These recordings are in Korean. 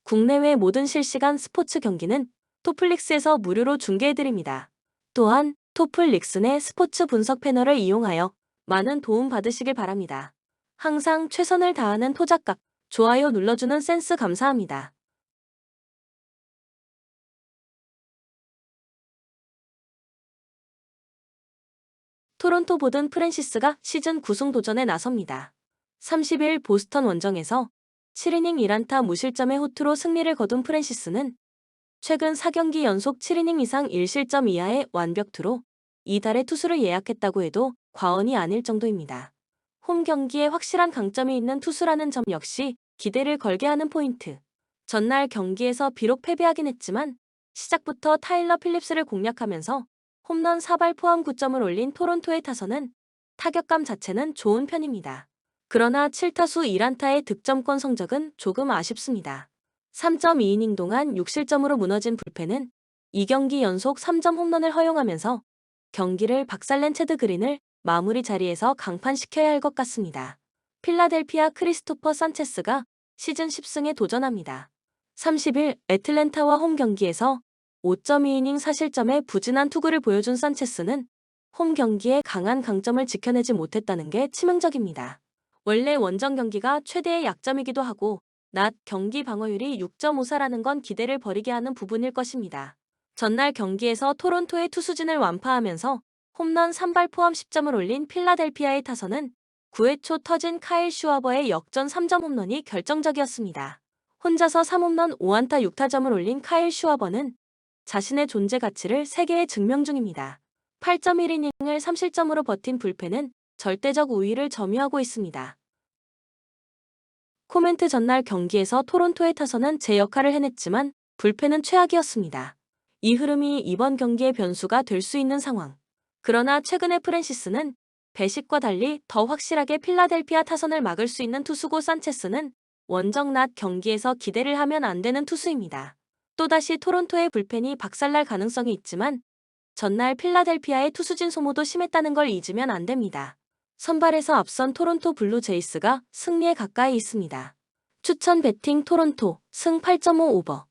국내외 모든 실시간 스포츠 경기는 토플릭스에서 무료로 중계해드립니다. 또한 토플릭스 내 스포츠 분석 패널을 이용하여 많은 도움 받으시길 바랍니다. 항상 최선을 다하는 토작각, 좋아요 눌러주는 센스 감사합니다. 토론토 보든 프랜시스가 시즌 9승 도전에 나섭니다. 30일 보스턴 원정에서 7이닝 1안타 무실점의 호투로 승리를 거둔 프랜시스는 최근 4경기 연속 7이닝 이상 1실점 이하의 완벽투로 이달에 투수를 예약했다고 해도 과언이 아닐 정도입니다. 홈 경기에 확실한 강점이 있는 투수라는 점 역시 기대를 걸게 하는 포인트. 전날 경기에서 비록 패배하긴 했지만 시작부터 타일러 필립스를 공략하면서 홈런 4발 포함 9점을 올린 토론토의 타선은 타격감 자체는 좋은 편입니다. 그러나 7타수 1안타의 득점권 성적은 조금 아쉽습니다. 3.2이닝 동안 6실점으로 무너진 불펜은 2경기 연속 3점 홈런을 허용하면서 경기를 박살낸 체드 그린을 마무리 자리에서 강판시켜야 할 것 같습니다. 필라델피아 크리스토퍼 산체스가 시즌 10승에 도전합니다. 30일 애틀랜타와 홈 경기에서 5.2이닝 4실점의 부진한 투구를 보여준 산체스는 홈 경기에 강한 강점을 지켜내지 못했다는 게 치명적입니다. 원래 원정 경기가 최대의 약점이기도 하고 낮 경기 방어율이 6.54라는 건 기대를 버리게 하는 부분일 것입니다. 전날 경기에서 토론토의 투수진을 완파하면서 홈런 3발 포함 10점을 올린 필라델피아의 타선은 9회 초 터진 카일 슈와버의 역전 3점 홈런이 결정적이었습니다. 혼자서 3홈런 5안타 6타점을 올린 카일 슈와버는 자신의 존재 가치를 세계에 증명 중입니다. 8.1이닝을 3실점으로 버틴 불펜은 절대적 우위를 점유하고 있습니다. 코멘트 전날 경기에서 토론토의 타선은 제 역할을 해냈지만 불펜은 최악이었습니다. 이 흐름이 이번 경기의 변수가 될 수 있는 상황. 그러나 최근에 프랜시스는 배식과 달리 더 확실하게 필라델피아 타선을 막을 수 있는 투수고 산체스는 원정 낮 경기에서 기대를 하면 안 되는 투수입니다. 또다시 토론토의 불펜이 박살날 가능성이 있지만 전날 필라델피아의 투수진 소모도 심했다는 걸 잊으면 안 됩니다. 선발에서 앞선 토론토 블루 제이스가 승리에 가까이 있습니다. 추천 배팅 토론토 승 8.5 오버.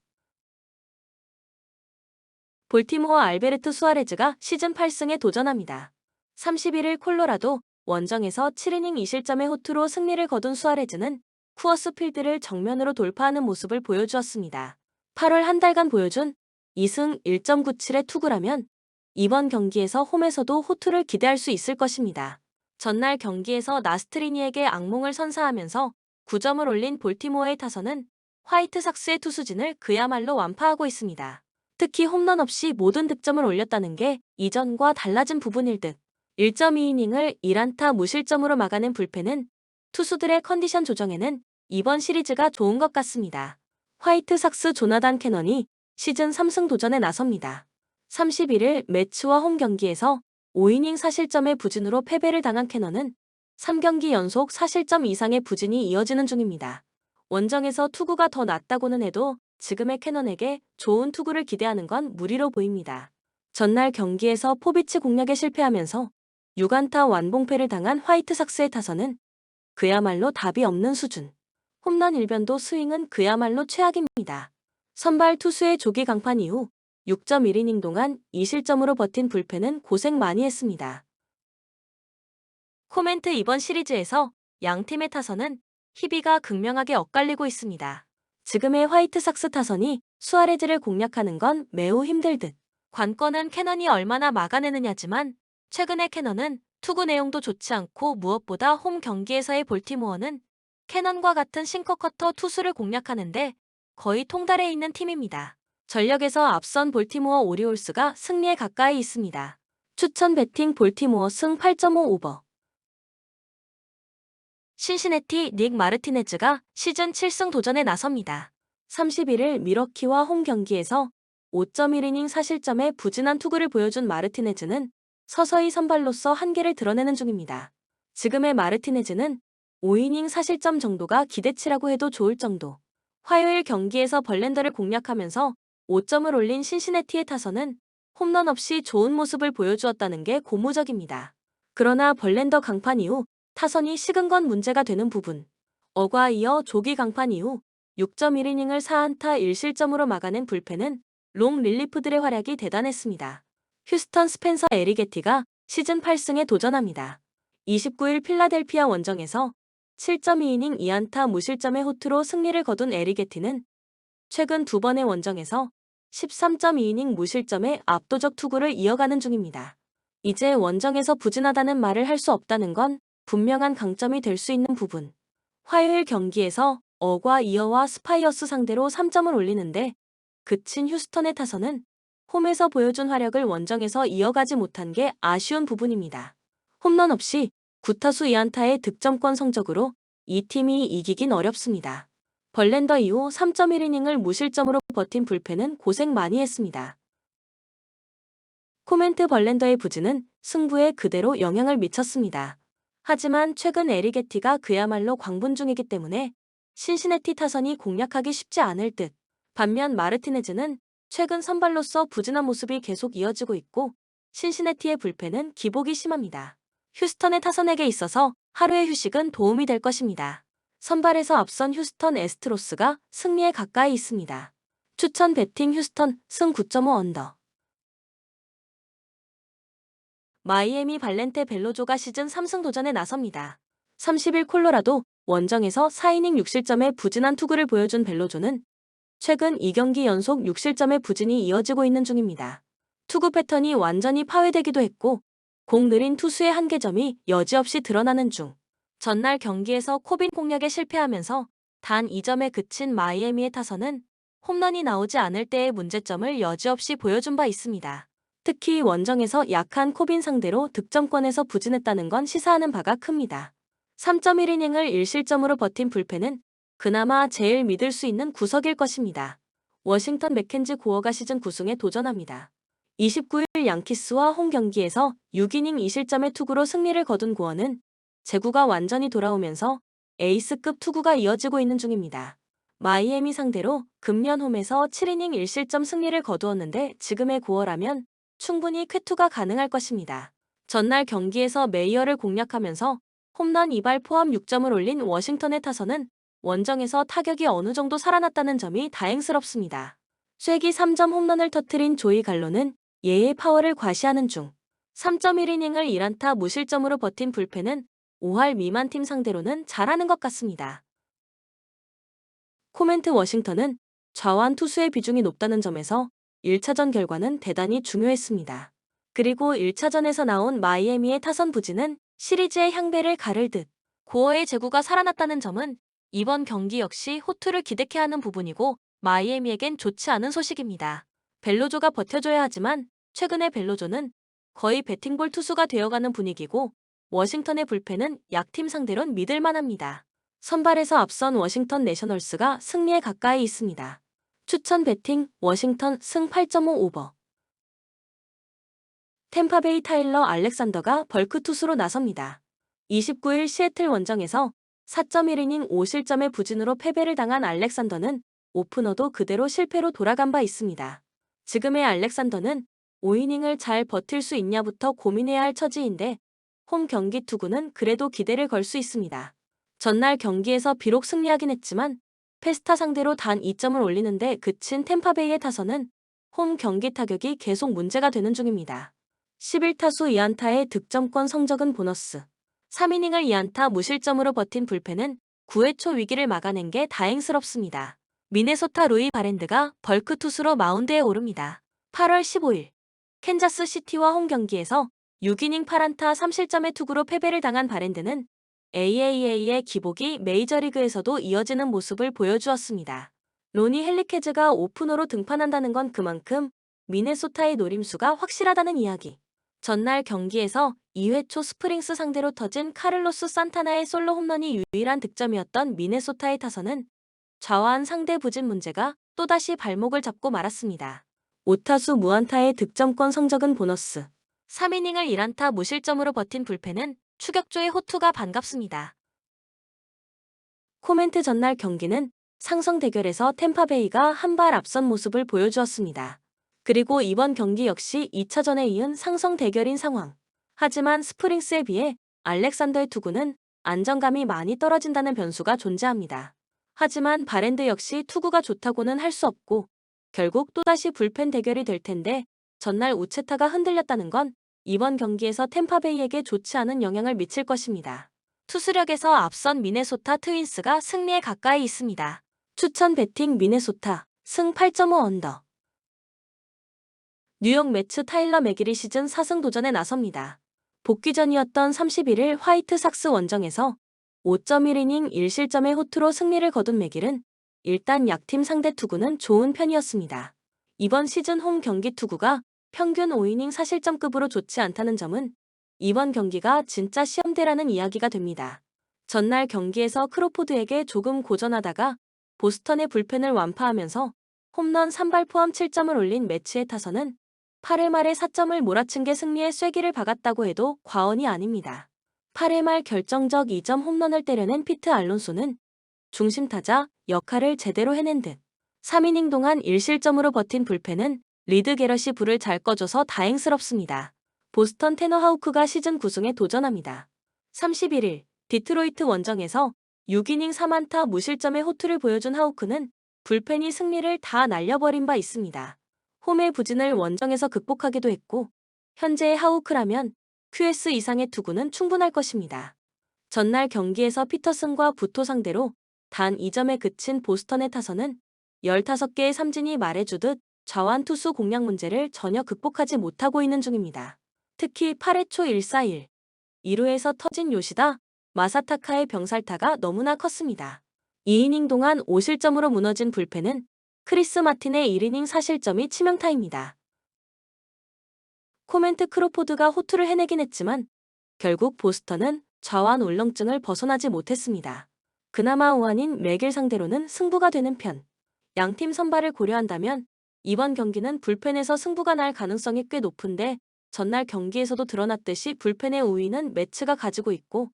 볼티모어 알베르트 수아레즈가 시즌 8승에 도전합니다. 31일 콜로라도 원정에서 7이닝 2실점의 호투로 승리를 거둔 수아레즈는 쿠어스 필드를 정면으로 돌파하는 모습을 보여주었습니다. 8월 한 달간 보여준 2승 1.97의 투구라면 이번 경기에서 홈에서도 호투를 기대할 수 있을 것입니다. 전날 경기에서 나스트리니에게 악몽을 선사하면서 9점을 올린 볼티모어의 타선은 화이트삭스의 투수진을 그야말로 완파하고 있습니다. 특히 홈런 없이 모든 득점을 올렸다는 게 이전과 달라진 부분일 듯. 1.2이닝을 1안타 무실점으로 막아낸 불펜은 투수들의 컨디션 조정에는 이번 시리즈가 좋은 것 같습니다. 화이트삭스 조나단 캐넌이 시즌 3승 도전에 나섭니다. 31일 매츠와 홈 경기에서 5이닝 4실점의 부진으로 패배를 당한 캐넌은 3경기 연속 4실점 이상의 부진이 이어지는 중입니다. 원정에서 투구가 더 낫다고는 해도 지금의 캐넌에게 좋은 투구를 기대하는 건 무리로 보입니다. 전날 경기에서 포비츠 공략에 실패하면서 6안타 완봉패를 당한 화이트삭스의 타선은 그야말로 답이 없는 수준. 홈런 일변도 스윙은 그야말로 최악입니다. 선발 투수의 조기 강판 이후 6.1이닝 동안 2실점으로 버틴 불펜은 고생 많이 했습니다. 코멘트 이번 시리즈에서 양 팀의 타선은 희비가 극명하게 엇갈리고 있습니다. 지금의 화이트삭스 타선이 수아레즈를 공략하는 건 매우 힘들 듯. 관건은 캐넌이 얼마나 막아내느냐지만 최근의 캐넌은 투구 내용도 좋지 않고 무엇보다 홈 경기에서의 볼티모어는 캐넌과 같은 싱커 커터 투수를 공략하는데 거의 통달해 있는 팀입니다. 전력에서 앞선 볼티모어 오리올스가 승리에 가까이 있습니다. 추천 배팅 볼티모어 승 8.5 오버. 신시내티 닉 마르티네즈가 시즌 7승 도전에 나섭니다. 31일 미러키와 홈 경기에서 5.1이닝 4실점의 부진한 투구를 보여준 마르티네즈는 서서히 선발로서 한계를 드러내는 중입니다. 지금의 마르티네즈는 5이닝 4실점 정도가 기대치라고 해도 좋을 정도. 화요일 경기에서 벌렌더를 공략하면서 5점을 올린 신시내티의 타선은 홈런 없이 좋은 모습을 보여주었다는 게 고무적입니다. 그러나 벌렌더 강판 이후 타선이 식은 건 문제가 되는 부분. 어과 이어 조기 강판 이후 6.1이닝을 4안타 1실점으로 막아낸 불펜은 롱 릴리프들의 활약이 대단했습니다. 휴스턴 스펜서 에리게티가 시즌 8승에 도전합니다. 29일 필라델피아 원정에서 7.2이닝 2안타 무실점의 호투로 승리를 거둔 에리게티는 최근 두 번의 원정에서 13.2이닝 무실점의 압도적 투구를 이어가는 중입니다. 이제 원정에서 부진하다는 말을 할 수 없다는 건 분명한 강점이 될 수 있는 부분. 화요일 경기에서 어과 이어와 스파이어스 상대로 3점을 올리는데 그친 휴스턴의 타선은 홈에서 보여준 화력을 원정에서 이어가지 못한 게 아쉬운 부분입니다. 홈런 없이 9타수 2안타의 득점권 성적으로 이 팀이 이기긴 어렵습니다. 벌렌더 이후 3.1이닝을 무실점으로 버틴 불펜은 고생 많이 했습니다. 코멘트 벌렌더의 부진은 승부에 그대로 영향을 미쳤습니다. 하지만 최근 에리게티가 그야말로 광분 중이기 때문에 신시내티 타선이 공략하기 쉽지 않을 듯. 반면 마르티네즈는 최근 선발로서 부진한 모습이 계속 이어지고 있고 신시내티의 불펜은 기복이 심합니다. 휴스턴의 타선에게 있어서 하루의 휴식은 도움이 될 것입니다. 선발에서 앞선 휴스턴 애스트로스가 승리에 가까이 있습니다. 추천 배팅 휴스턴 승 9.5 언더. 마이애미 발렌테 벨로조가 시즌 3승 도전에 나섭니다. 30일 콜로라도 원정에서 4이닝 6실점의 부진한 투구를 보여준 벨로조는 최근 2경기 연속 6실점의 부진이 이어지고 있는 중입니다. 투구 패턴이 완전히 파괴되기도 했고 공 느린 투수의 한계점이 여지없이 드러나는 중. 전날 경기에서 코빈 공략에 실패하면서 단 2점에 그친 마이애미의 타선은 홈런이 나오지 않을 때의 문제점을 여지없이 보여준 바 있습니다. 특히 원정에서 약한 코빈 상대로 득점권에서 부진했다는 건 시사하는 바가 큽니다. 3.1이닝을 1실점으로 버틴 불펜은 그나마 제일 믿을 수 있는 구석일 것입니다. 워싱턴 맥켄지 고어가 시즌 9승에 도전합니다. 29일 양키스와 홈 경기에서 6이닝 2실점의 투구로 승리를 거둔 고어는 제구가 완전히 돌아오면서 에이스급 투구가 이어지고 있는 중입니다. 마이애미 상대로 금년 홈에서 7이닝 1실점 승리를 거두었는데 지금의 고어라면 충분히 쾌투가 가능할 것입니다. 전날 경기에서 메이어를 공략하면서 홈런 2발 포함 6점을 올린 워싱턴의 타선은 원정에서 타격이 어느 정도 살아났다는 점이 다행스럽습니다. 쐐기 3점 홈런을 터뜨린 조이 갈로는 예의 파워를 과시하는 중. 3.1이닝을 1안타 무실점으로 버틴 불펜은 5할 미만 팀 상대로는 잘하는 것 같습니다. 코멘트 워싱턴은 좌완 투수의 비중이 높다는 점에서 1차전 결과는 대단히 중요했습니다. 그리고 1차전에서 나온 마이애미의 타선 부진은 시리즈의 향배를 가를 듯. 고어의 제구가 살아났다는 점은 이번 경기 역시 호투를 기대케 하는 부분이고 마이애미에겐 좋지 않은 소식입니다. 벨로조가 버텨줘야 하지만 최근에 벨로조는 거의 배팅볼 투수가 되어가는 분위기고 워싱턴의 불펜은 약팀 상대론 믿을만합니다. 선발에서 앞선 워싱턴 내셔널스가 승리에 가까이 있습니다. 추천 배팅 워싱턴 승 8.5 오버. 템파베이 타일러 알렉산더가 벌크 투수로 나섭니다. 29일 시애틀 원정에서 4.1이닝 5실점의 부진으로 패배를 당한 알렉산더는 오프너도 그대로 실패로 돌아간 바 있습니다. 지금의 알렉산더는 5이닝을 잘 버틸 수 있냐부터 고민해야 할 처지인데 홈 경기 투구는 그래도 기대를 걸 수 있습니다. 전날 경기에서 비록 승리하긴 했지만 페스타 상대로 단 2점을 올리는데 그친 템파베이의 타선은 홈 경기 타격이 계속 문제가 되는 중입니다. 11타수 2안타의 득점권 성적은 보너스. 3이닝을 2안타 무실점으로 버틴 불펜은 9회 초 위기를 막아낸 게 다행스럽습니다. 미네소타 루이 바랜드가 벌크 투수로 마운드에 오릅니다. 8월 15일 캔자스 시티와 홈 경기에서 6이닝 8안타 3실점의 투구로 패배를 당한 바랜드는 AAA의 기복이 메이저리그에서도 이어지는 모습을 보여주었습니다. 로니 헬리케즈가 오프너로 등판한다는 건 그만큼 미네소타의 노림수가 확실하다는 이야기. 전날 경기에서 2회 초 스프링스 상대로 터진 카를로스 산타나의 솔로 홈런이 유일한 득점이었던 미네소타의 타선은 좌완 상대 부진 문제가 또다시 발목을 잡고 말았습니다. 5타수 무안타의 득점권 성적은 보너스. 3이닝을 1안타 무실점으로 버틴 불펜은 추격조의 호투가 반갑습니다. 코멘트 전날 경기는 상성 대결에서 템파베이가 한 발 앞선 모습을 보여주었습니다. 그리고 이번 경기 역시 2차전에 이은 상성 대결인 상황. 하지만 스프링스에 비해 알렉산더의 투구는 안정감이 많이 떨어진다는 변수가 존재합니다. 하지만 바랜드 역시 투구가 좋다고는 할 수 없고 결국 또다시 불펜 대결이 될 텐데 전날 우체타가 흔들렸다는 건 이번 경기에서 템파베이에게 좋지 않은 영향을 미칠 것입니다. 투수력에서 앞선 미네소타 트윈스가 승리에 가까이 있습니다. 추천 배팅 미네소타 승 8.5 언더. 뉴욕 매츠 타일러 맥길이 시즌 4승 도전에 나섭니다. 복귀전이었던 31일 화이트삭스 원정에서 5.1이닝 1실점의 호투로 승리를 거둔 맥길은 일단 약팀 상대 투구는 좋은 편이었습니다. 이번 시즌 홈 경기 투구가 평균 5이닝 4실점급으로 좋지 않다는 점은 이번 경기가 진짜 시험대라는 이야기가 됩니다. 전날 경기에서 크로포드에게 조금 고전하다가 보스턴의 불펜을 완파하면서 홈런 3발 포함 7점을 올린 매치의 타선은 8회 말에 4점을 몰아친 게 승리에 쐐기를 박았다고 해도 과언이 아닙니다. 8회 말 결정적 2점 홈런을 때려낸 피트 알론소는 중심타자 역할을 제대로 해낸 듯 3이닝 동안 1실점으로 버틴 불펜은 리드 게럿이 불을 잘 꺼줘서 다행스럽습니다. 보스턴 테너 하우크가 시즌 9승에 도전합니다. 31일 디트로이트 원정에서 6이닝 4안타 무실점의 호투를 보여준 하우크는 불펜이 승리를 다 날려버린 바 있습니다. 홈의 부진을 원정에서 극복하기도 했고 현재의 하우크라면 QS 이상의 투구는 충분할 것입니다. 전날 경기에서 피터슨과 부토 상대로 단 2점에 그친 보스턴의 타선은 15개의 삼진이 말해주듯 좌완 투수 공략 문제를 전혀 극복하지 못하고 있는 중입니다. 특히 8회 초 1-4-1, 2루에서 터진 요시다, 마사타카의 병살타가 너무나 컸습니다. 2이닝 동안 5실점으로 무너진 불펜은 크리스 마틴의 1이닝 4실점이 치명타입니다. 코멘트 크로포드가 호투를 해내긴 했지만 결국 보스턴은 좌완 울렁증을 벗어나지 못했습니다. 그나마 우완인 맥길 상대로는 승부가 되는 편. 양팀 선발을 고려한다면 이번 경기는 불펜에서 승부가 날 가능성이 꽤 높은데 전날 경기에서도 드러났듯이 불펜의 우위는 매츠가 가지고 있고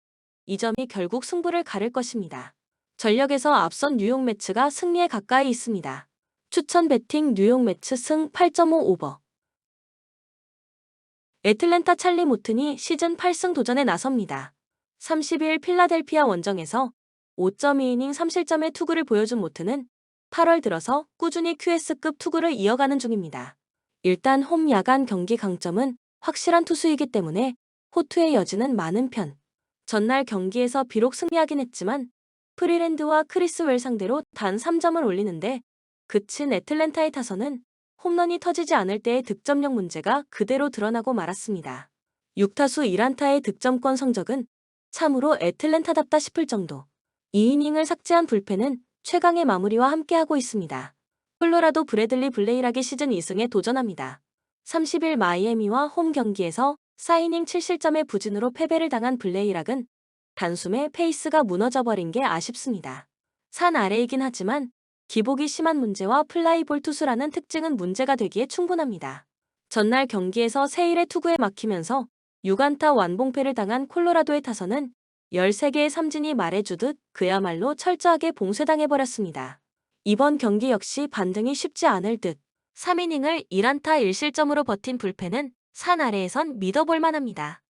이 점이 결국 승부를 가를 것입니다. 전력에서 앞선 뉴욕 매츠가 승리에 가까이 있습니다. 추천 배팅 뉴욕 매츠 승 8.5 오버. 애틀랜타 찰리 모튼이 시즌 8승 도전에 나섭니다. 30일 필라델피아 원정에서 5.2이닝 3실점의 투구를 보여준 모튼은 8월 들어서 꾸준히 QS급 투구를 이어가는 중입니다. 일단 홈 야간 경기 강점은 확실한 투수이기 때문에 호투의 여지는 많은 편. 전날 경기에서 비록 승리하긴 했지만 프리랜드와 크리스웰 상대로 단 3점을 올리는데 그친 애틀랜타의 타선은 홈런이 터지지 않을 때의 득점력 문제가 그대로 드러나고 말았습니다. 6타수 1안타의 득점권 성적은 참으로 애틀랜타답다 싶을 정도. 2이닝을 삭제한 불펜은 최강의 마무리와 함께하고 있습니다. 콜로라도 브래들리 블레이락이 시즌 2승에 도전합니다. 30일 마이애미와 홈 경기에서 4이닝 7실점의 부진으로 패배를 당한 블레이락은 단숨에 페이스가 무너져버린 게 아쉽습니다. 산 아래이긴 하지만 기복이 심한 문제와 플라이볼 투수라는 특징은 문제가 되기에 충분합니다. 전날 경기에서 세일의 투구에 막히면서 6안타 완봉패를 당한 콜로라도의 타선은 13개의 삼진이 말해주듯 그야말로 철저하게 봉쇄당해버렸습니다. 이번 경기 역시 반등이 쉽지 않을 듯 3이닝을 1안타 1실점으로 버틴 불펜은 산 아래에선 믿어볼 만합니다.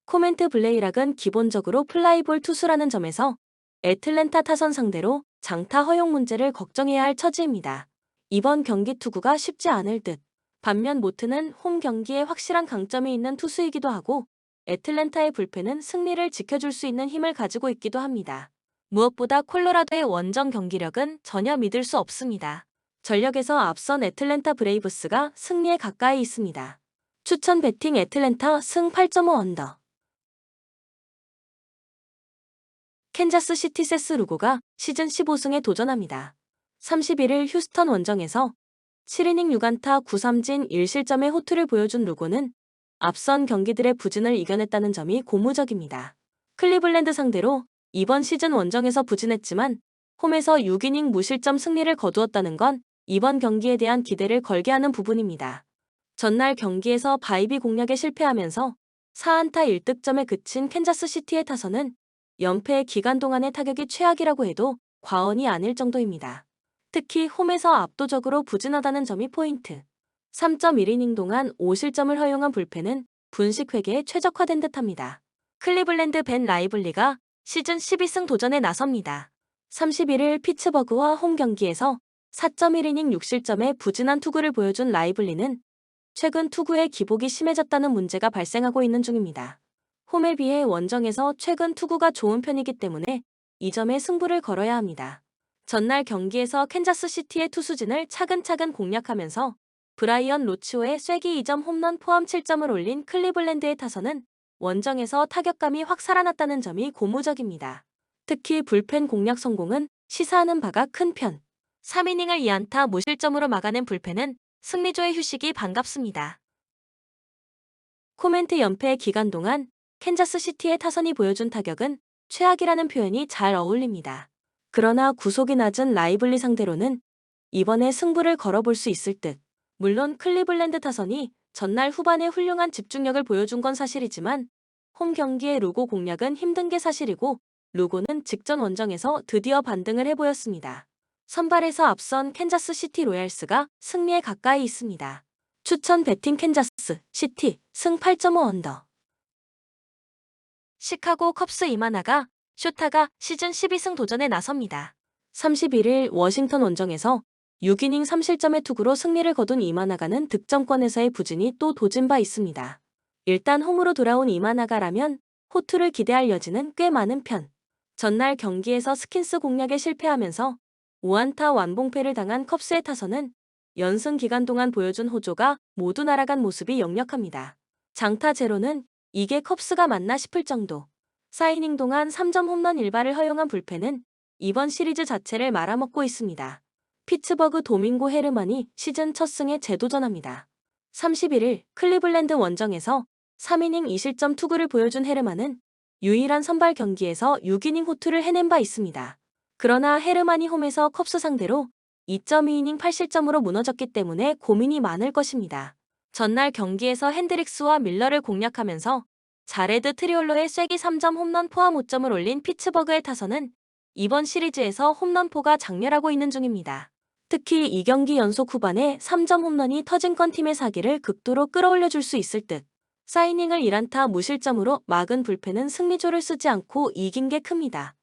코멘트 블레이락은 기본적으로 플라이볼 투수라는 점에서 애틀랜타 타선 상대로 장타 허용 문제를 걱정해야 할 처지입니다. 이번 경기 투구가 쉽지 않을 듯. 반면 모트는 홈 경기에 확실한 강점이 있는 투수이기도 하고 애틀랜타의 불펜은 승리를 지켜줄 수 있는 힘을 가지고 있기도 합니다. 무엇보다 콜로라도의 원정 경기력은 전혀 믿을 수 없습니다. 전력에서 앞선 애틀랜타 브레이브스가 승리에 가까이 있습니다. 추천 배팅 애틀랜타 승 8.5 언더. 캔자스 시티 세스 루고가 시즌 15승에 도전합니다. 31일 휴스턴 원정에서 7이닝 6안타 9삼진 1실점의 호투를 보여준 루고는 앞선 경기들의 부진을 이겨냈다는 점이 고무적입니다. 클리블랜드 상대로 이번 시즌 원정에서 부진했지만 홈에서 6이닝 무실점 승리를 거두었다는 건 이번 경기에 대한 기대를 걸게 하는 부분입니다. 전날 경기에서 바이비 공략에 실패하면서 4안타 1득점에 그친 캔자스 시티의 타선은 연패의 기간 동안의 타격이 최악이라고 해도 과언이 아닐 정도입니다. 특히 홈에서 압도적으로 부진하다는 점이 포인트. 3.1이닝 동안 5실점을 허용한 불펜은 분식 회계에 최적화된 듯합니다. 클리블랜드 벤 라이블리가 시즌 12승 도전에 나섭니다. 31일 피츠버그와 홈 경기에서 4.1이닝 6실점의 부진한 투구를 보여준 라이블리는 최근 투구의 기복이 심해졌다는 문제가 발생하고 있는 중입니다. 홈에 비해 원정에서 최근 투구가 좋은 편이기 때문에 이 점에 승부를 걸어야 합니다. 전날 경기에서 캔자스시티의 투수진을 차근차근 공략하면서 브라이언 로치오의 쐐기 2점 홈런 포함 7점을 올린 클리블랜드의 타선은 원정에서 타격감이 확 살아났다는 점이 고무적입니다. 특히 불펜 공략 성공은 시사하는 바가 큰 편. 3이닝을 2안타 무실점으로 막아낸 불펜은 승리조의 휴식이 반갑습니다. 코멘트 연패 기간 동안 캔자스시티의 타선이 보여준 타격은 최악이라는 표현이 잘 어울립니다. 그러나 구속이 낮은 라이블리 상대로는 이번에 승부를 걸어볼 수 있을 듯. 물론 클리블랜드 타선이 전날 후반에 훌륭한 집중력을 보여준 건 사실이지만 홈 경기의 루고 공략은 힘든 게 사실이고 루고는 직전 원정에서 드디어 반등을 해보였습니다. 선발에서 앞선 캔자스시티 로얄스가 승리에 가까이 있습니다. 추천 배팅 캔자스 시티 승 8.5 언더. 시카고 컵스 이마나가 쇼타가 시즌 12승 도전에 나섭니다. 31일 워싱턴 원정에서 6이닝 3실점의 투구로 승리를 거둔 이마나가는 득점권에서의 부진이 또 도진 바 있습니다. 일단 홈으로 돌아온 이마나가라면 호투를 기대할 여지는 꽤 많은 편. 전날 경기에서 스킨스 공략에 실패하면서 5안타 완봉패를 당한 컵스의 타선은 연승 기간 동안 보여준 호조가 모두 날아간 모습이 역력합니다. 장타 제로는 이게 컵스가 맞나 싶을 정도. 4이닝 동안 3점 홈런 1발을 허용한 불펜은 이번 시리즈 자체를 말아먹고 있습니다. 피츠버그 도밍고 헤르만이 시즌 첫 승에 재도전합니다. 31일 클리블랜드 원정에서 3이닝 2실점 투구를 보여준 헤르만은 유일한 선발 경기에서 6이닝 호투를 해낸 바 있습니다. 그러나 헤르만이 홈에서 컵스 상대로 2.2이닝 8실점으로 무너졌기 때문에 고민이 많을 것입니다. 전날 경기에서 핸드릭스와 밀러를 공략하면서 자레드 트리올로의 쐐기 3점 홈런 포함 5점을 올린 피츠버그의 타선은 이번 시리즈에서 홈런포가 장렬하고 있는 중입니다. 특히 2경기 연속 후반에 3점 홈런이 터진 건 팀의 사기를 극도로 끌어올려줄 수 있을 듯. 4이닝을 1안타 무실점으로 막은 불펜은 승리조를 쓰지 않고 이긴 게 큽니다.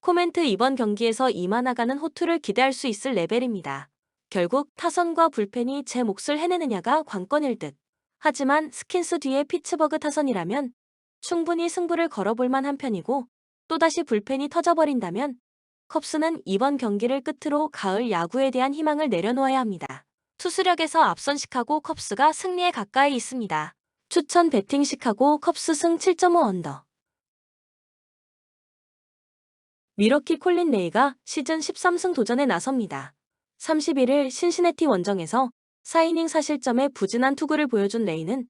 코멘트 이번 경기에서 이마나가는 호투를 기대할 수 있을 레벨입니다. 결국 타선과 불펜이 제 몫을 해내느냐가 관건일 듯. 하지만 스킨스 뒤에 피츠버그 타선이라면 충분히 승부를 걸어볼 만한 편이고 또다시 불펜이 터져버린다면 컵스는 이번 경기를 끝으로 가을 야구에 대한 희망을 내려놓아야 합니다. 투수력에서 앞선 시카고 컵스가 승리에 가까이 있습니다. 추천 배팅 시카고 컵스 승 7.5 언더. 미러키 콜린 레이가 시즌 13승 도전에 나섭니다. 31일 신시내티 원정에서 4이닝 4실점의 부진한 투구를 보여준 레이는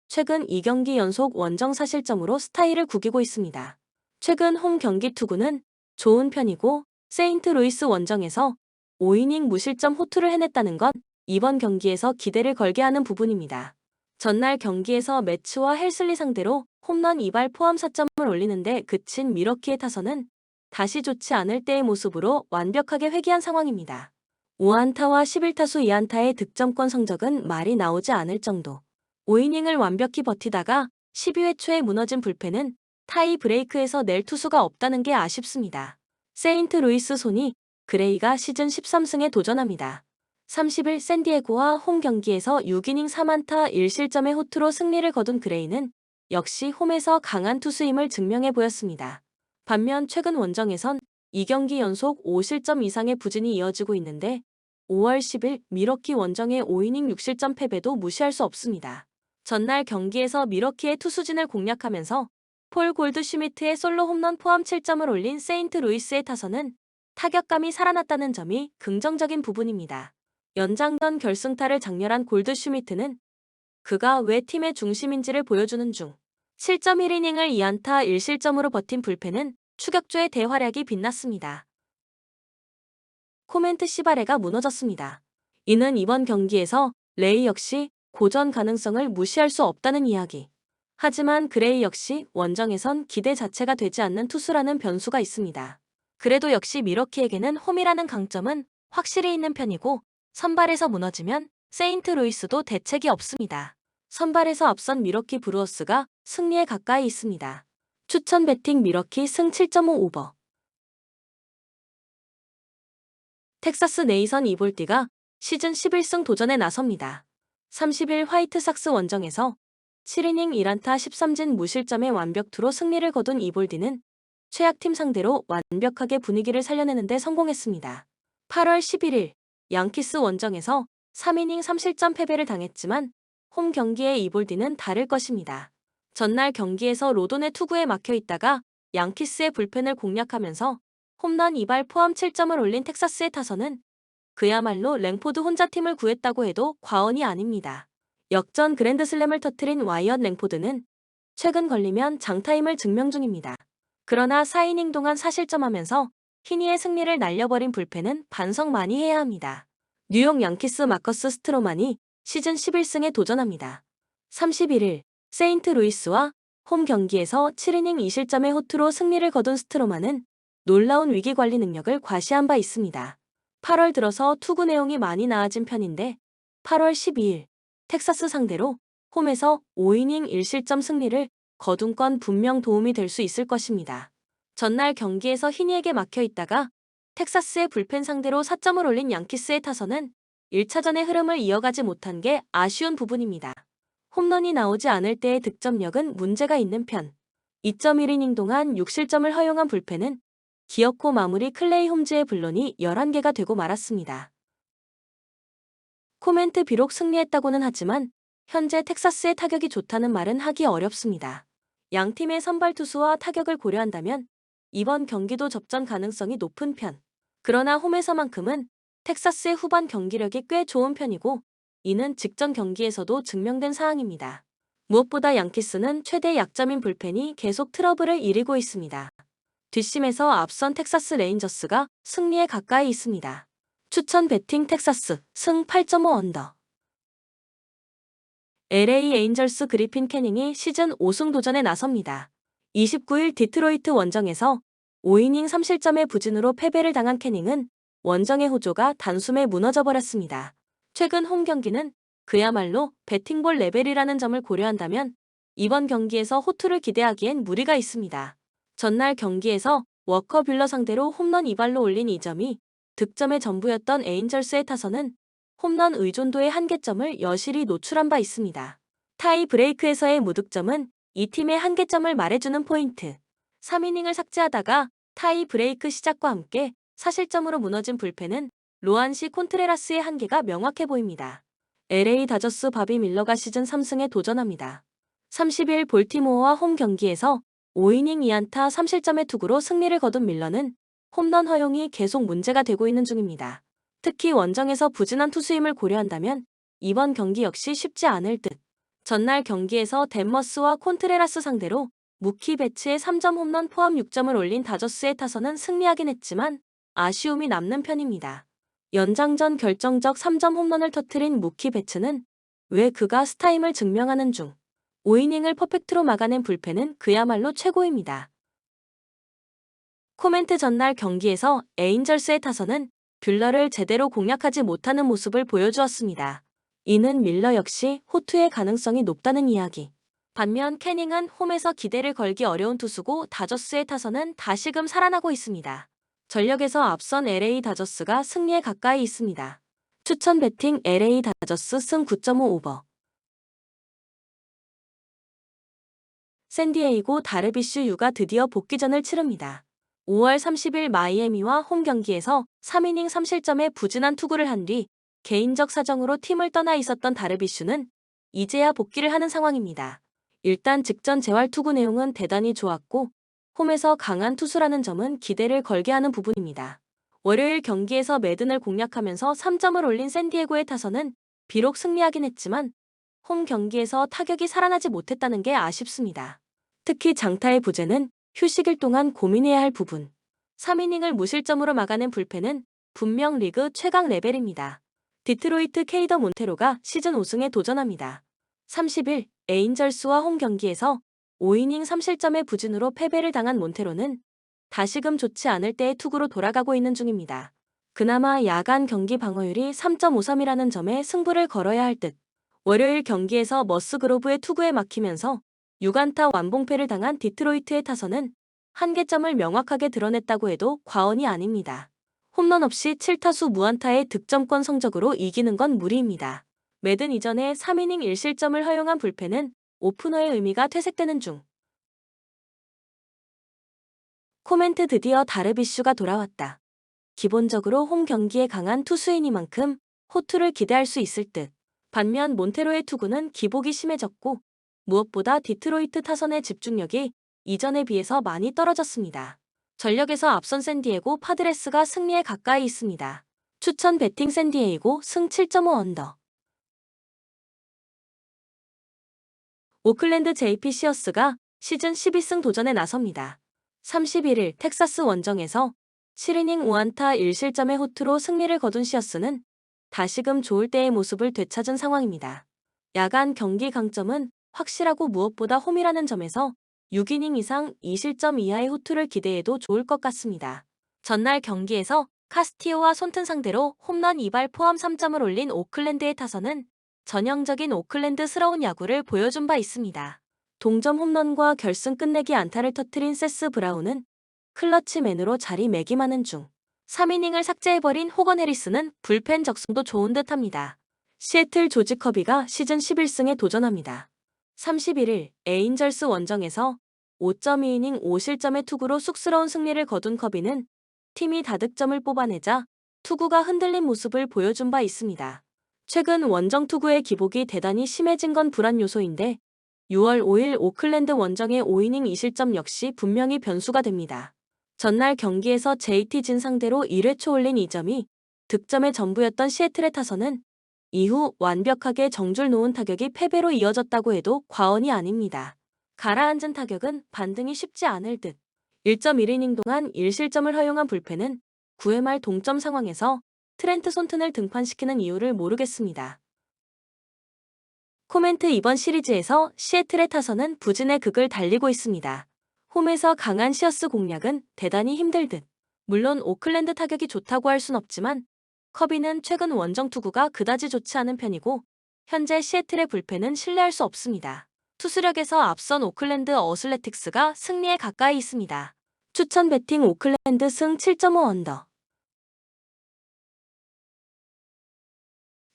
최근 2경기 연속 원정 4실점으로 스타일을 구기고 있습니다. 최근 홈 경기 투구는 좋은 편이고 세인트루이스 원정에서 5이닝 무실점 호투를 해냈다는 건 이번 경기에서 기대를 걸게 하는 부분입니다. 전날 경기에서 매츠와 헬슬리 상대로 홈런 2발 포함 4점을 올리는데 그친 미러키의 타선은 다시 좋지 않을 때의 모습으로 완벽하게 회귀한 상황입니다. 5안타와 11타수 2안타의 득점권 성적은 말이 나오지 않을 정도. 5이닝을 완벽히 버티다가 12회 초에 무너진 불펜은 타이 브레이크에서 낼 투수가 없다는 게 아쉽습니다. 세인트루이스 소니 그레이가 시즌 13승에 도전합니다. 30일 샌디에고와 홈 경기에서 6이닝 3안타 1실점의 호투로 승리를 거둔 그레이는 역시 홈에서 강한 투수임을 증명해 보였습니다. 반면 최근 원정에선 2경기 연속 5실점 이상의 부진이 이어지고 있는데 5월 10일 미러키 원정의 5이닝 6실점 패배도 무시할 수 없습니다. 전날 경기에서 미러키의 투수진을 공략하면서 폴 골드슈미트의 솔로 홈런 포함 7점을 올린 세인트루이스의 타선은 타격감이 살아났다는 점이 긍정적인 부분입니다. 연장전 결승타를 장렬한 골드슈미트는 그가 왜 팀의 중심인지를 보여주는 중 7.1이닝을 2안타 1실점으로 버틴 불펜은 추격조의 대활약이 빛났습니다. 코멘트 시바레가 무너졌습니다. 이는 이번 경기에서 레이 역시 고전 가능성을 무시할 수 없다는 이야기. 하지만 그레이 역시 원정에선 기대 자체가 되지 않는 투수라는 변수가 있습니다. 그래도 역시 미러키에게는 홈이라는 강점은 확실히 있는 편이고 선발에서 무너지면 세인트루이스도 대책이 없습니다. 선발에서 앞선 미러키 브루어스가 승리에 가까이 있습니다. 추천 배팅 미러키 승 7.5 오버. 텍사스 네이선 이볼디가 시즌 11승 도전에 나섭니다. 30일 화이트삭스 원정에서 7이닝 1안타 13진 무실점의 완벽투로 승리를 거둔 이볼디는 최약팀 상대로 완벽하게 분위기를 살려내는데 성공했습니다. 8월 11일 양키스 원정에서 3이닝 3실점 패배를 당했지만 홈 경기의 이볼디는 다를 것입니다. 전날 경기에서 로돈의 투구에 막혀 있다가 양키스의 불펜을 공략하면서 홈런 2발 포함 7점을 올린 텍사스의 타선은 그야말로 랭포드 혼자 팀을 구했다고 해도 과언이 아닙니다. 역전 그랜드슬램을 터뜨린 와이엇 랭포드는 최근 걸리면 장타임을 증명 중입니다. 그러나 4이닝 동안 4실점하면서 희니의 승리를 날려버린 불펜은 반성 많이 해야 합니다. 뉴욕 양키스 마커스 스트로만이 시즌 11승에 도전합니다. 31일 세인트루이스와 홈 경기에서 7이닝 2실점의 호투로 승리를 거둔 스트로만은 놀라운 위기관리 능력을 과시한 바 있습니다. 8월 들어서 투구 내용이 많이 나아진 편인데 8월 12일 텍사스 상대로 홈에서 5이닝 1실점 승리를 거둔 건 분명 도움이 될 수 있을 것입니다. 전날 경기에서 희니에게 막혀 있다가 텍사스의 불펜 상대로 4점을 올린 양키스의 타선은 1차전의 흐름을 이어가지 못한 게 아쉬운 부분입니다. 홈런이 나오지 않을 때의 득점력은 문제가 있는 편. 2.1이닝 동안 6실점을 허용한 불펜은 기어코 마무리 클레이 홈즈의 블론이 11개가 되고 말았습니다. 코멘트 비록 승리했다고는 하지만 현재 텍사스의 타격이 좋다는 말은 하기 어렵습니다. 양팀의 선발 투수와 타격을 고려한다면 이번 경기도 접전 가능성이 높은 편. 그러나 홈에서만큼은 텍사스의 후반 경기력이 꽤 좋은 편이고 이는 직전 경기에서도 증명된 사항입니다. 무엇보다 양키스는 최대 약점인 불펜이 계속 트러블을 일으키고 있습니다. 뒷심에서 앞선 텍사스 레인저스가 승리에 가까이 있습니다. 추천 배팅 텍사스 승 8.5 언더. LA 에인절스 그리핀 캐닝이 시즌 5승 도전에 나섭니다. 29일 디트로이트 원정에서 5이닝 3실점의 부진으로 패배를 당한 캐닝은 원정의 호조가 단숨에 무너져버렸습니다. 최근 홈 경기는 그야말로 배팅볼 레벨이라는 점을 고려한다면 이번 경기에서 호투를 기대하기엔 무리가 있습니다. 전날 경기에서 워커 뷰러 상대로 홈런 2발로 올린 2점이 득점의 전부였던 에인절스의 타선은 홈런 의존도의 한계점을 여실히 노출한 바 있습니다. 타이 브레이크에서의 무득점은 이 팀의 한계점을 말해주는 포인트. 3이닝을 삭제하다가 타이 브레이크 시작과 함께 4실점으로 무너진 불펜은 로안시 콘트레라스의 한계가 명확해 보입니다. LA 다저스 바비 밀러가 시즌 3승에 도전합니다. 30일 볼티모어와 홈 경기에서 5이닝 2안타 3실점의 투구로 승리를 거둔 밀러는 홈런 허용이 계속 문제가 되고 있는 중입니다. 특히 원정에서 부진한 투수임을 고려한다면 이번 경기 역시 쉽지 않을 듯. 전날 경기에서 댄머스와 콘트레라스 상대로 무키 배츠의 3점 홈런 포함 6점을 올린 다저스의 타선은 승리하긴 했지만 아쉬움이 남는 편입니다. 연장전 결정적 3점 홈런을 터뜨린 무키 배츠는 왜 그가 스타임을 증명하는 중 5이닝을 퍼펙트로 막아낸 불펜은 그야말로 최고입니다. 코멘트 전날 경기에서 에인절스의 타선은 뷰러를 제대로 공략하지 못하는 모습을 보여주었습니다. 이는 밀러 역시 호투의 가능성이 높다는 이야기. 반면 캐닝은 홈에서 기대를 걸기 어려운 투수고 다저스의 타선은 다시금 살아나고 있습니다. 전력에서 앞선 LA 다저스가 승리에 가까이 있습니다. 추천 배팅 LA 다저스 승 9.5 오버. 샌디에이고 다르비슈 유가 드디어 복귀전을 치릅니다. 5월 30일 마이애미와 홈 경기에서 3이닝 3실점의 부진한 투구를 한 뒤 개인적 사정으로 팀을 떠나 있었던 다르비슈는 이제야 복귀를 하는 상황입니다. 일단 직전 재활 투구 내용은 대단히 좋았고 홈에서 강한 투수라는 점은 기대를 걸게 하는 부분입니다. 월요일 경기에서 매든을 공략하면서 3점을 올린 샌디에고의 타선은 비록 승리하긴 했지만 홈 경기에서 타격이 살아나지 못했다는 게 아쉽습니다. 특히 장타의 부재는 휴식일 동안 고민해야 할 부분. 3이닝을 무실점으로 막아낸 불펜은 분명 리그 최강 레벨입니다. 디트로이트 케이더 몬테로가 시즌 5승에 도전합니다. 30일 에인절스와 홈 경기에서 5이닝 3실점의 부진으로 패배를 당한 몬테로는 다시금 좋지 않을 때의 투구로 돌아가고 있는 중입니다. 그나마 야간 경기 방어율이 3.53이라는 점에 승부를 걸어야 할 듯. 월요일 경기에서 머스그로브의 투구에 막히면서 6안타 완봉패를 당한 디트로이트의 타선은 한계점을 명확하게 드러냈다고 해도 과언이 아닙니다. 홈런 없이 7타수 무안타의 득점권 성적으로 이기는 건 무리입니다. 매든 이전에 3이닝 1실점을 허용한 불펜은 오프너의 의미가 퇴색되는 중. 코멘트 드디어 다르비슈가 돌아왔다. 기본적으로 홈 경기에 강한 투수이니만큼 호투를 기대할 수 있을 듯. 반면 몬테로의 투구는 기복이 심해졌고 무엇보다 디트로이트 타선의 집중력이 이전에 비해서 많이 떨어졌습니다. 전력에서 앞선 샌디에고 파드레스가 승리에 가까이 있습니다. 추천 배팅 샌디에이고 승 7.5 언더. 오클랜드 JP 시어스가 시즌 12승 도전에 나섭니다. 31일 텍사스 원정에서 7이닝 5안타 1실점의 호투로 승리를 거둔 시어스는 다시금 좋을 때의 모습을 되찾은 상황입니다. 야간 경기 강점은 확실하고 무엇보다 홈이라는 점에서 6이닝 이상 2실점 이하의 호투를 기대해도 좋을 것 같습니다. 전날 경기에서 카스티오와 손튼 상대로 홈런 2발 포함 3점을 올린 오클랜드의 타선은 전형적인 오클랜드스러운 야구를 보여준 바 있습니다. 동점 홈런과 결승 끝내기 안타를 터뜨린 세스 브라운은 클러치맨으로 자리매김하는 중. 3이닝을 삭제해버린 호건 해리스는 불펜 적성도 좋은 듯합니다. 시애틀 조지 커비가 시즌 11승에 도전합니다. 31일 에인절스 원정에서 5.2이닝 5실점의 투구로 쑥스러운 승리를 거둔 커비는 팀이 다득점을 뽑아내자 투구가 흔들린 모습을 보여준 바 있습니다. 최근 원정 투구의 기복이 대단히 심해진 건 불안 요소인데 6월 5일 오클랜드 원정의 5이닝 2실점 역시 분명히 변수가 됩니다. 전날 경기에서 JT 진 상대로 1회 초 올린 2점이 득점의 전부였던 시애틀의 타선은 이후 완벽하게 정줄 놓은 타격이 패배로 이어졌다고 해도 과언이 아닙니다. 가라앉은 타격은 반등이 쉽지 않을 듯. 1.1이닝 동안 1실점을 허용한 불펜은 9회 말 동점 상황에서 트렌트 손튼을 등판시키는 이유를 모르겠습니다. 코멘트 이번 시리즈에서 시애틀의 타선은 부진의 극을 달리고 있습니다. 홈에서 강한 시어스 공략은 대단히 힘들 듯. 물론 오클랜드 타격이 좋다고 할 순 없지만 커비는 최근 원정 투구가 그다지 좋지 않은 편이고 현재 시애틀의 불펜은 신뢰할 수 없습니다. 투수력에서 앞선 오클랜드 어슬레틱스가 승리에 가까이 있습니다. 추천 배팅 오클랜드 승 7.5 언더.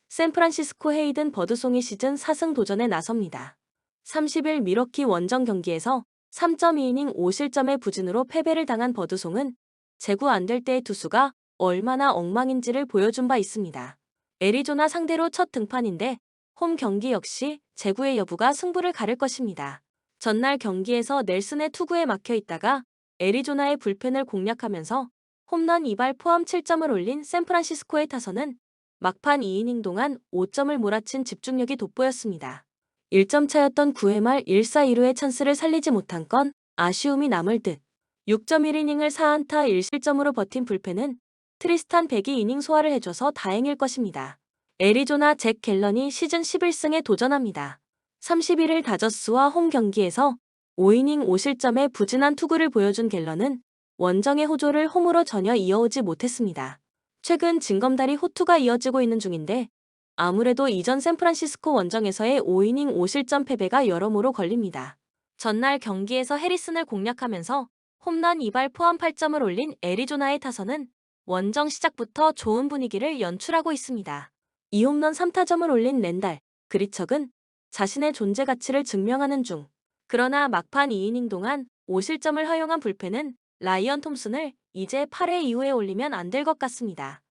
샌프란시스코 헤이든 버드송이 시즌 4승 도전에 나섭니다. 30일 미러키 원정 경기에서 3.2이닝 5실점의 부진으로 패배를 당한 버드송은 제구 안 될 때의 투수가 얼마나 엉망인지를 보여준 바 있습니다. 애리조나 상대로 첫 등판인데 홈 경기 역시 제구의 여부가 승부를 가를 것입니다. 전날 경기에서 넬슨의 투구에 막혀 있다가 애리조나의 불펜을 공략하면서 홈런 2발 포함 7점을 올린 샌프란시스코의 타선은 막판 2이닝 동안 5점을 몰아친 집중력이 돋보였습니다. 1점 차였던 9회 말 1사 1루의 찬스를 살리지 못한 건 아쉬움이 남을 듯. 6.1이닝을 4안타 1실점으로 버틴 불펜은 트리스탄 백이 이닝 소화를 해줘서 다행일 것입니다. 애리조나 잭 갤런이 시즌 11승에 도전합니다. 31일 다저스와 홈 경기에서 5이닝 5실점의 부진한 투구를 보여준 갤런은 원정의 호조를 홈으로 전혀 이어오지 못했습니다. 최근 징검다리 호투가 이어지고 있는 중인데 아무래도 이전 샌프란시스코 원정에서의 5이닝 5실점 패배가 여러모로 걸립니다. 전날 경기에서 해리슨을 공략하면서 홈런 2발 포함 8점을 올린 애리조나의 타선은 원정 시작부터 좋은 분위기를 연출하고 있습니다. 2홈런 3타점을 올린 랜달 그리척은 자신의 존재 가치를 증명하는 중. 그러나 막판 2이닝 동안 5실점을 허용한 불펜은 라이언 톰슨을 이제 8회 이후에 올리면 안 될 것 같습니다.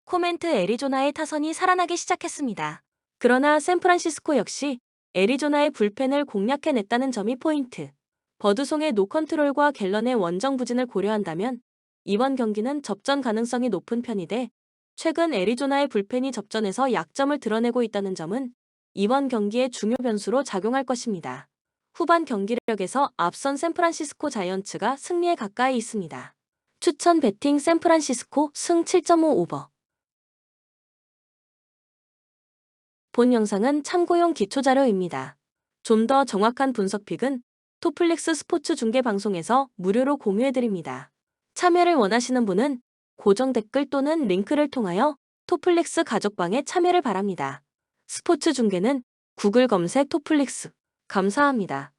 코멘트 애리조나의 타선이 살아나기 시작했습니다. 그러나 샌프란시스코 역시 애리조나의 불펜을 공략해냈다는 점이 포인트. 버드송의 노컨트롤과 갤런의 원정 부진을 고려한다면 이번 경기는 접전 가능성이 높은 편이되 최근 애리조나의 불펜이 접전에서 약점을 드러내고 있다는 점은 이번 경기의 중요 변수로 작용할 것입니다. 후반 경기력에서 앞선 샌프란시스코 자이언츠가 승리에 가까이 있습니다. 추천 배팅 샌프란시스코 승 7.5 오버. 본 영상은 참고용 기초자료입니다. 좀 더 정확한 분석픽은 토플릭스 스포츠 중계 방송에서 무료로 공유해드립니다. 참여를 원하시는 분은 고정 댓글 또는 링크를 통하여 토플릭스 가족방에 참여를 바랍니다. 스포츠 중계는 구글 검색 토플릭스. 감사합니다.